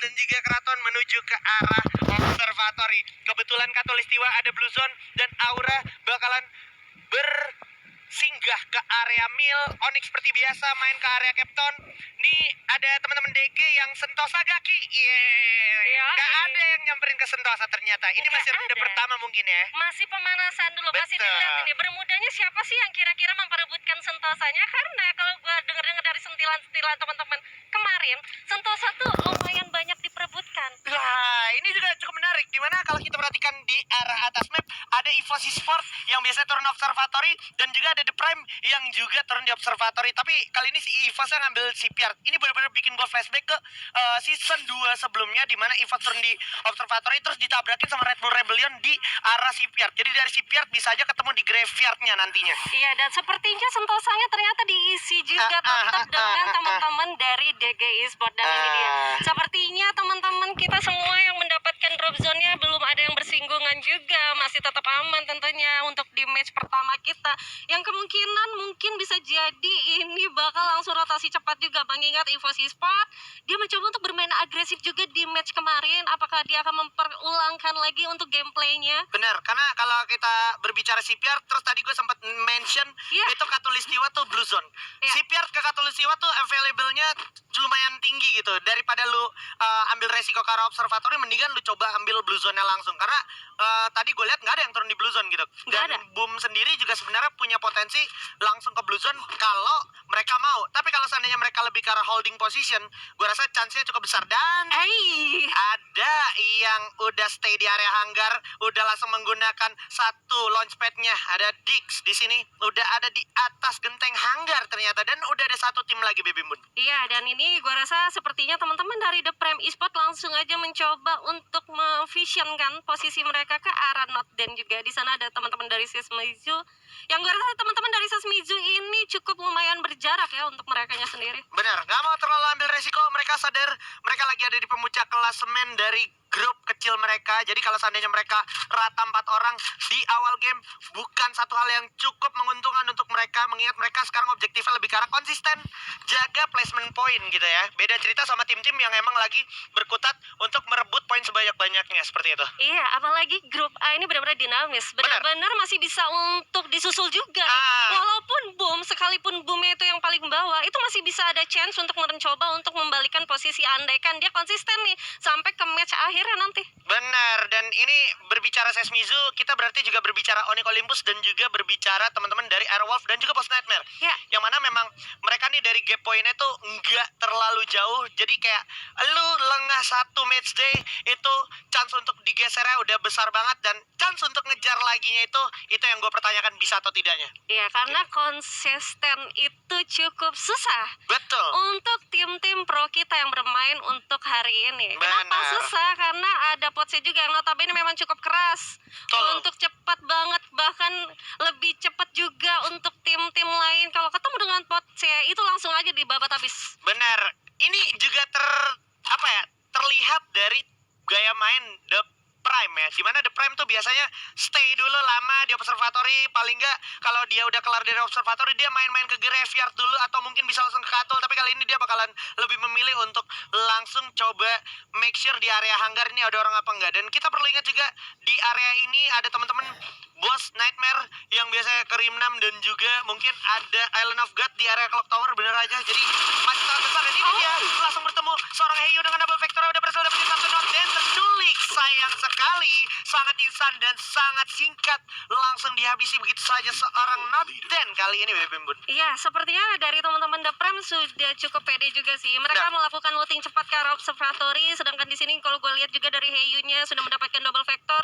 dan juga keraton menuju ke arah observatory. Kebetulan Katulistiwa ada Blue Zone dan Aura bakalan bersinggah ke area Mil. Onyx seperti biasa main ke area Captain. Nih ada teman-teman DG yang Sentosa Gaki. Gak ada yang nyamperin ke Sentosa ternyata. Ini masih ronde pertama mungkin ya. Masih pemanasan dulu, masih dilihat ini bermudanya siapa sih yang kira-kira memperebutkan Sentosanya. Karena kalau gue denger-denger dari sentilan-sentilan teman-teman kemarin, Sentosa tuh lumayan banyak diperebutkan. Nah, ini juga cukup menarik. Dimana kalau kita perhatikan di arah atas map ada Evosis Sport yang biasanya turun observatory dan juga ada The Prime yang juga turun di observatory. Tapi kali ini si Evosnya ngambil Shipyard. Ini benar-benar bikin gue flashback ke season 2 sebelumnya, dimana Evos turun di observatory terus ditabrakin sama Red Bull Rebellion di arah Shipyard. Jadi dari Shipyard bisa aja ketemu di graveyardnya nantinya. Iya, dan sepertinya Sentosanya ternyata diisi juga tetap dengan teman-teman dari DG Esports. Dan ini dia, sepertinya teman-teman kita semua yang mendapatkan drop zone-nya belum ada yang bersinggungan juga, masih tetap aman tentunya untuk di match pertama kita, yang kemungkinan mungkin bisa jadi ini bakal langsung rotasi cepat juga. Mengingat Evosis Sport dia mencoba untuk bermain agresif juga di match kemarin. Apakah dia akan memperulangkan lagi untuk gameplaynya? Benar, karena kalau kita berbicara Shipyard, terus tadi gue sempat mention itu Katulistiwa tuh Blue Zone. Shipyard ke Katulistiwa tuh available-nya lumayan tinggi gitu. Daripada lu ambil resiko ke arah observatory, mendingan lu coba ambil Blue Zone-nya langsung. Karena tadi gue lihat nggak ada yang turun di Blue Zone gitu. Dan Boom sendiri juga sebenarnya punya potensi langsung ke Blue Zone kalau mereka mau. Tapi kalau seandainya mereka lebih ke arah holding position, gue rasa chance-nya cukup besar. Dan ada yang udah stay di area hanggar, udah langsung menggunakan satu launchpad-nya. Ada Dix di sini, udah ada di atas genteng hanggar ternyata, dan udah ada satu tim lagi, Baby Moon. Iya, dan ini gue rasa sepertinya teman-teman dari The Prime Esports langsung aja mencoba untuk memvisionkan posisi mereka ke arah Not. Dan juga di sana ada teman-teman dari Sesmizu, yang gue rasa teman-teman dari Sesmizu ini cukup lumayan berjarak ya untuk merekanya sendiri. Benar, gak mau terlalu ambil resiko. Mereka sadar mereka lagi ada di pemuncak klasemen dari grup kecil mereka. Jadi kalau seandainya mereka rata 4 orang di awal game, bukan satu hal yang cukup menguntungkan untuk mereka, mengingat mereka sekarang objektifnya lebih ke arah konsisten, jaga placement point gitu ya. Beda cerita sama tim-tim yang emang lagi berkutat untuk merebut poin sebanyak-banyaknya seperti itu. Iya, apalagi grup A ini benar-benar dinamis, benar-benar masih bisa untuk disusul juga. Walaupun Boom, sekalipun Boomnya itu yang paling bawah, itu masih bisa ada chance untuk mencoba untuk membalikan posisi, andaikan dia konsisten nih sampai ke match akhirnya nanti. Benar, dan ini berbicara Sesmizu, kita berarti juga berbicara Onyx Olympus dan juga berbicara teman-teman dari Airwolf dan juga Post Nightmare. Yang mana memang mereka nih dari gap pointnya tuh nggak terlalu jauh. Jadi kayak lu lengah satu match day, itu chance untuk digesernya udah besar banget, dan chance untuk ngejar laginya itu yang gue pertanyakan bisa atau tidaknya. Iya, karena konsisten itu cukup susah. Betul. Untuk tim-tim pro kita yang bermain untuk hari ini. Kenapa susah? Karena ada potsnya juga yang notabene memang cukup keras. Untuk cepat banget, bahkan lebih cepat juga untuk tim-tim lain. Kalau ketemu dengan potsnya itu langsung aja dibabat habis. Benar. Ini juga terlihat dari gaya main The Prime ya, dimana The Prime tuh biasanya stay dulu lama di observatory. Paling nggak kalau dia udah kelar dari observatory, dia main-main ke graveyard dulu, atau mungkin bisa langsung ke Katul. Tapi kali ini dia bakalan lebih memilih untuk langsung coba make sure di area hanggar ini ada orang apa enggak. Dan kita perlu ingat juga di area ini ada teman-teman Boss Nightmare yang biasanya ke Rim 6, dan juga mungkin ada Island of God di area Clock Tower, bener aja. Jadi masih sangat besar, dan ini dia langsung bertemu seorang Heyu dengan double vector, udah berhasil dapetin satu Not dan terculik. Sayang sekali, sangat instan dan sangat singkat, langsung dihabisi begitu saja seorang Not dan kali ini Baby Moon. Iya, sepertinya dari teman-teman The Prime sudah cukup pede juga sih. Mereka melakukan looting cepat ke arah observatory, sedangkan di sini kalau gue lihat juga dari Heyunya sudah mendapatkan double vector.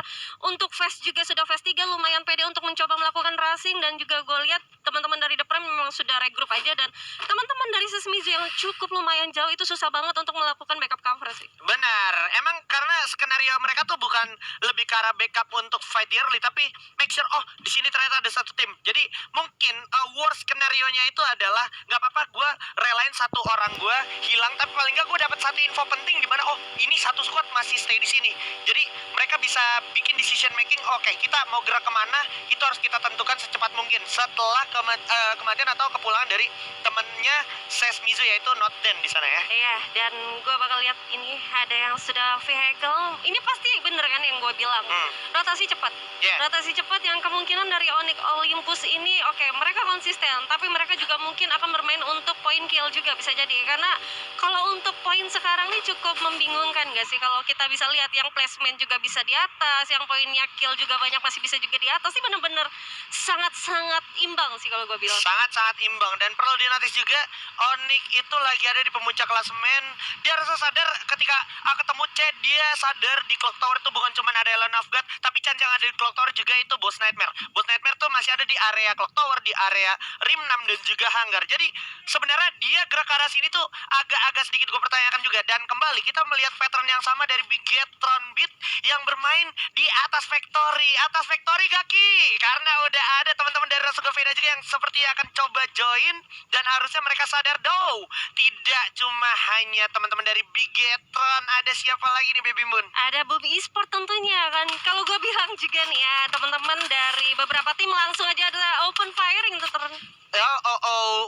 Untuk Fast juga sudah Fast 3, lumayan pede untuk mencoba melakukan racing. Dan juga gue lihat teman-teman dari The Prime memang sudah regroup aja, dan teman-teman dari Sesmizu yang cukup lumayan jauh itu susah banget untuk melakukan backup cover sih. Benar, emang karena skenario mereka tuh bukan lebih ke arah backup untuk fight early, tapi make sure di sini ternyata ada satu tim. Jadi mungkin worst skenario-nya itu adalah nggak apa-apa gue relain satu orang gue hilang, tapi paling nggak gue dapat satu info penting di mana ini satu squad masih stay di sini. Jadi mereka bisa bikin decision making. Oke, kita mau gerak kemana, itu harus kita tentukan secepat mungkin setelah kematian atau kepulangan dari temennya Sesmizu, yaitu Not Den di sana ya. Iya, dan gue bakal lihat ini, ada yang sudah vehicle. Ini pasti bener kan yang gue bilang. Rotasi cepat. Yeah. Rotasi cepat yang kemungkinan dari Onyx Olympus ini, oke, mereka konsisten, tapi mereka juga mungkin akan bermain untuk point kill juga bisa jadi. Karena kalau untuk poin sekarang ini cukup membingungkan gak sih? Kalau kita bisa lihat yang placement juga bisa di atas, yang poinnya kill juga banyak masih bisa juga di atas. Ini bener-bener sangat-sangat imbang sih kalau gue bilang. Sangat-sangat imbang, dan perlu dinotis juga Onyx itu lagi ada di pemuncak klasemen. Dia harus sadar ketika ketemu Chad, dia sadar di Clock Tower itu bukan cuma ada Ellen of God, tapi Chan yang ada di Clock Tower juga itu Boss Nightmare. Boss Nightmare tuh masih ada di area Clock Tower, di area Rim 6 dan juga Hangar. Jadi sebenarnya dia gerak ke arah sini tuh agak-agak sedikit gue pertanyakan juga. Dan kembali kita melihat pattern yang sama dari Bigetron Beat yang bermain di atas Factory. Atas Factory Gaki, karena udah ada teman-teman dari Rasugo Veda juga yang seperti akan coba join. Dan harusnya mereka sadar tidak cuma hanya teman-teman dari Bigetron, ada siapa lagi nih Baby Moon? Ada Boom Esport tentunya kan. Kalau gue bilang juga nih ya, teman-teman dari beberapa tim langsung aja ada open firing tuh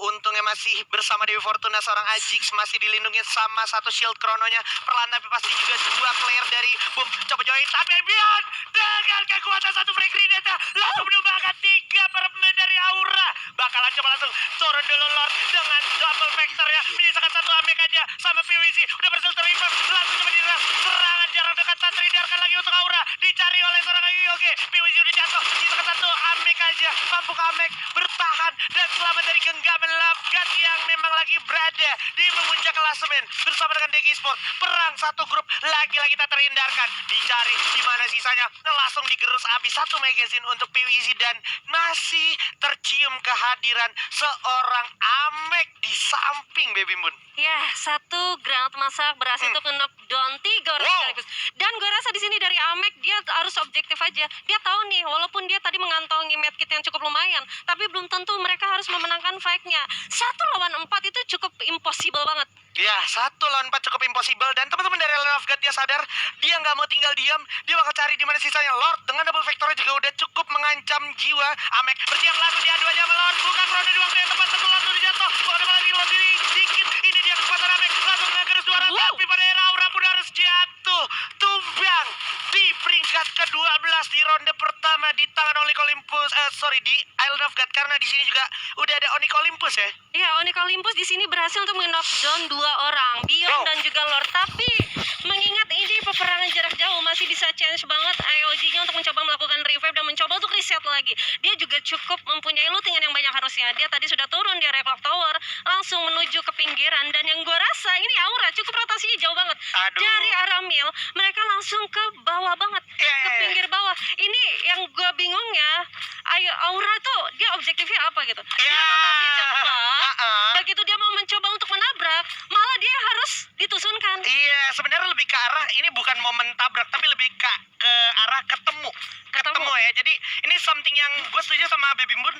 untungnya masih bersama Dewi Fortuna, seorang Ajix masih dilindungi sama satu shield krononya. Perlahan tapi pasti juga dua player dari Boom coba join, tapi Bion dengan kekuatan satu frag grenade langsung menumbangkan 3 pemain dari Aura. Bakalan coba langsung turun dulu Lord dengan double vector ya, menyisakan satu Amek aja sama PWC. Udah berhasil terlibat, langsung coba diserang. Serangan jarak dekat Satu diarahkan lagi untuk Aura, dicari oleh seorang Ayu. Oke, PWC udah jatuh, menyisakan satu Amek aja. Mampu Amek bertahan dan selamat dari genggaman Love God yang memang lagi berada di pemuncak klasemen bersama dengan DG Sport. Perang satu grup lagi-lagi tak terhindarkan. Dicari di mana sisanya, langsung digerus habis satu magazine untuk PWC. Dan masih tercium kehadiran seorang Amek di samping Baby Moon. Ya, satu granat masak berhasil untuk knockdown 3 orang sekaligus. Dan gue rasa di sini dari Amek dia harus objektif aja. Dia tahu nih, walaupun dia tadi mengantongi medkit yang cukup lumayan, tapi belum tentu mereka harus memenangkan fight-nya. 1 lawan 4 itu cukup impossible banget. Ya, 1 lawan 4 cukup impossible. Dan teman-teman dari Ellen of God dia sadar, dia nggak mau tinggal diam. Dia bakal cari di mana sisanya. Lord dengan double factory juga udah cukup mengancam jiwa. Amek bersiap langsung diadu aja sama Lord. Bukan Ronda di waktu yang tepat, satu Lord udah jatuh. Ada lagi Lord diri dikit. Ini dia kekuatan Amek. Langsung ngegeris 2 orang. Tapi pada era Aura pun harus jatuh. Tumbang di peringkat ke-12 di ronde pertama di tangan Onyx Olympus. Di Island of God, karena di sini juga udah ada Onyx Olympus ya. Iya, Onyx Olympus di sini berhasil untuk knockdown 2 orang, Bion dan juga Lord. Tapi mengingat ini peperangan jarak jauh, masih bisa chance banget IOG-nya untuk mencoba melakukan revive dan mencoba untuk reset lagi. Dia juga cukup mempunyai looting yang banyak harusnya. Dia tadi sudah turun di area Clock Tower, langsung menuju ke pinggiran. Dan yang gue rasa ini Aura cukup rotasinya jauh banget. Dari arah Mil, mereka langsung ke bawah banget, ke pinggir bawah. Ini yang gue bingungnya, Aura tuh dia objektifnya apa gitu? Dia rotasi cepat, begitu dia mau mencoba untuk menabrak, malah dia harus ditusunkan. Iya, sebenarnya lebih ke arah ini bukan momen tabrak, tapi lebih ke arah ketemu ya. Jadi ini something yang gue setuju sama Baby Moon,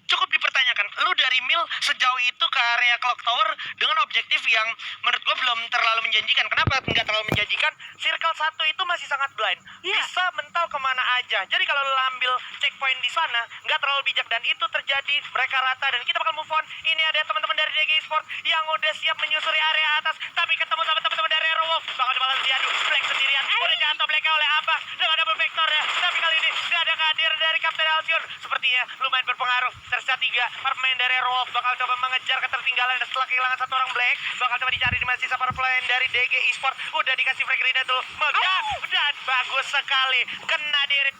cukup dipertanyakan. Lu dari Mil sejauh itu ke area Clock Tower dengan objektif yang menurut gue belum terlalu menjanjikan. Kenapa nggak terlalu menjanjikan? Circle 1 itu masih sangat blind, bisa mental kemana aja. Jadi kalau lu ambil checkpoint di sana nggak terlalu bijak, dan itu terjadi. Mereka rata dan kita bakal move on. Ini ada teman-teman dari DG Sport yang udah siap menyusuri area atas, tapi ketemu sama teman-teman dari Aerowolf. Bakal coba langsung diadu. Black sendirian, udah jatuh Blacknya oleh apa? Dengan double vector ya. Tapi kali ini nggak ada kehadiran dari Kapten Alcyon. Sepertinya lumayan berpengaruh. Tersisa 3 pemain dari Aerowolf bakal coba mengejar ketertinggalan. Dan setelah kehilangan 1 orang Black, bakal coba dicari di mana sisa para pemain dari DG Esport. Udah dikasih frag grenade dulu, megah dan bagus sekali. Kena diri